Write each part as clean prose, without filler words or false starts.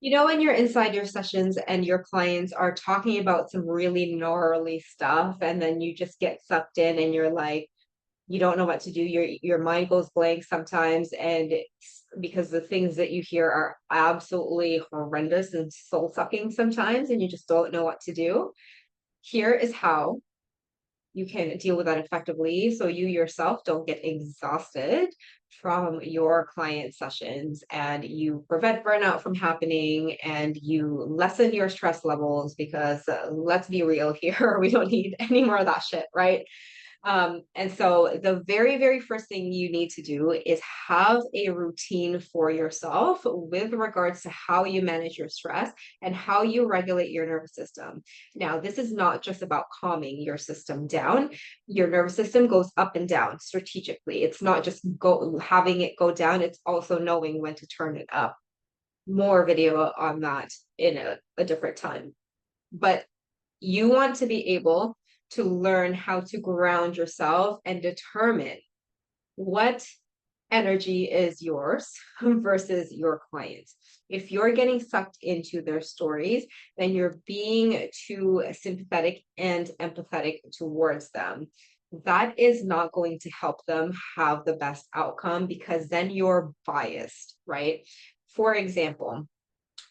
When you're inside your sessions and your clients are talking about some really gnarly stuff, and then you just get sucked in and you're like, you don't know what to do. Your mind goes blank sometimes, and because the things that you hear are absolutely horrendous and soul sucking sometimes, and you just don't know what to do. Here is how you can deal with that effectively so you yourself don't get exhausted from your client sessions, and you prevent burnout from happening, and you lessen your stress levels because let's be real here, we don't need any more of that shit, right? And so the very, very first thing you need to do is have a routine for yourself with regards to how you manage your stress and how you regulate your nervous system. Now, this is not just about calming your system down. Your nervous system goes up and down strategically. It's not just go having it go down, it's also knowing when to turn it up. More video on that in a different time. But you want to be able to learn how to ground yourself and determine what energy is yours versus your clients. If you're getting sucked into their stories, then you're being too sympathetic and empathetic towards them. That is not going to help them have the best outcome because then you're biased, right? For example,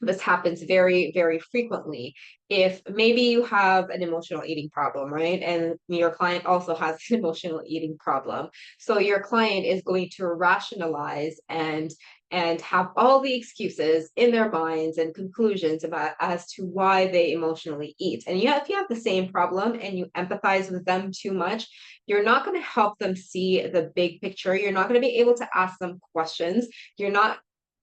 this happens very, very frequently. If maybe you have an emotional eating problem, right? And your client also has an emotional eating problem. So your client is going to rationalize and have all the excuses in their minds and conclusions about as to why they emotionally eat. And if you have the same problem and you empathize with them too much, you're not going to help them see the big picture. You're not going to be able to ask them questions. You're not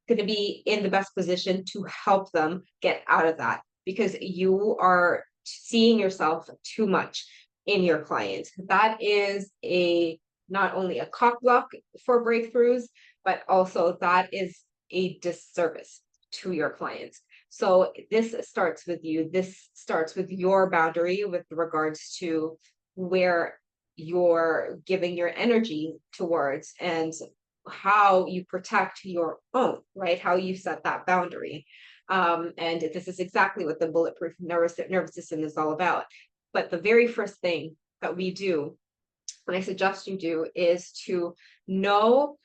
going to be in the best position to help them get out of that because you are seeing yourself too much in your client. That is a not only a cock block for breakthroughs, but also that is a disservice to your clients. So this starts with you. This starts with your boundary with regards to where you're giving your energy towards and how you protect your own, right? How you set that boundary. And this is exactly what the bulletproof nervous system is all about. But the very first thing that we do, and I suggest you do, is to know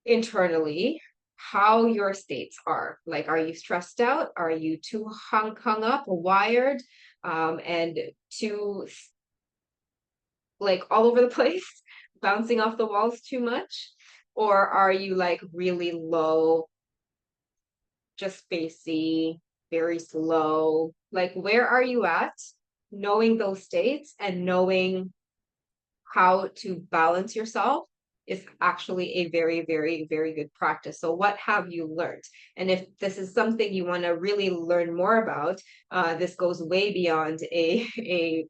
internally how your states are. Like, are you stressed out? Are you too hung up, wired, and too like all over the place, bouncing off the walls too much? Or are you like really low, just spacey, very slow? Like, where are you at? Knowing those states and knowing how to balance yourself is actually a very, very, very good practice. So, what have you learned? And if this is something you want to really learn more about, this goes way beyond a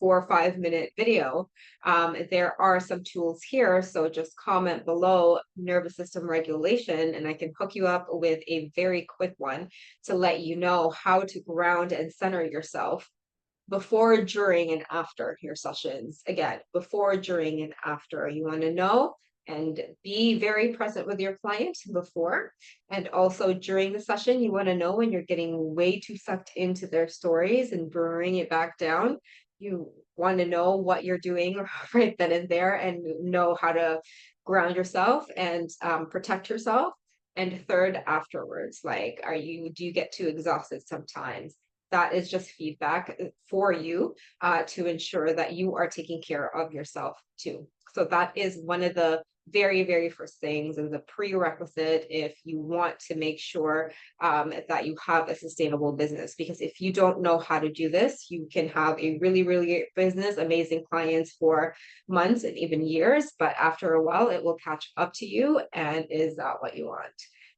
4 or 5 minute video. There are some tools here. So just comment below nervous system regulation, and I can hook you up with a very quick one to let you know how to ground and center yourself before, during, and after your sessions. Again, before, during, and after. You want to know and be very present with your client before. And also during the session, you want to know when you're getting way too sucked into their stories and bring it back down. You want to know what you're doing right then and there and know how to ground yourself and protect yourself. And third, afterwards, like, do you get too exhausted sometimes? That is just feedback for you to ensure that you are taking care of yourself too. So that is one of the very, very first things and the prerequisite if you want to make sure that you have a sustainable business. Because if you don't know how to do this, you can have a really, really great business, amazing clients for months and even years, but after a while, it will catch up to you and is not what you want.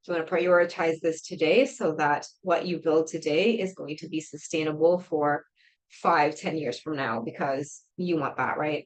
So you want to prioritize this today so that what you build today is going to be sustainable for 5, 10 years from now because you want that, right?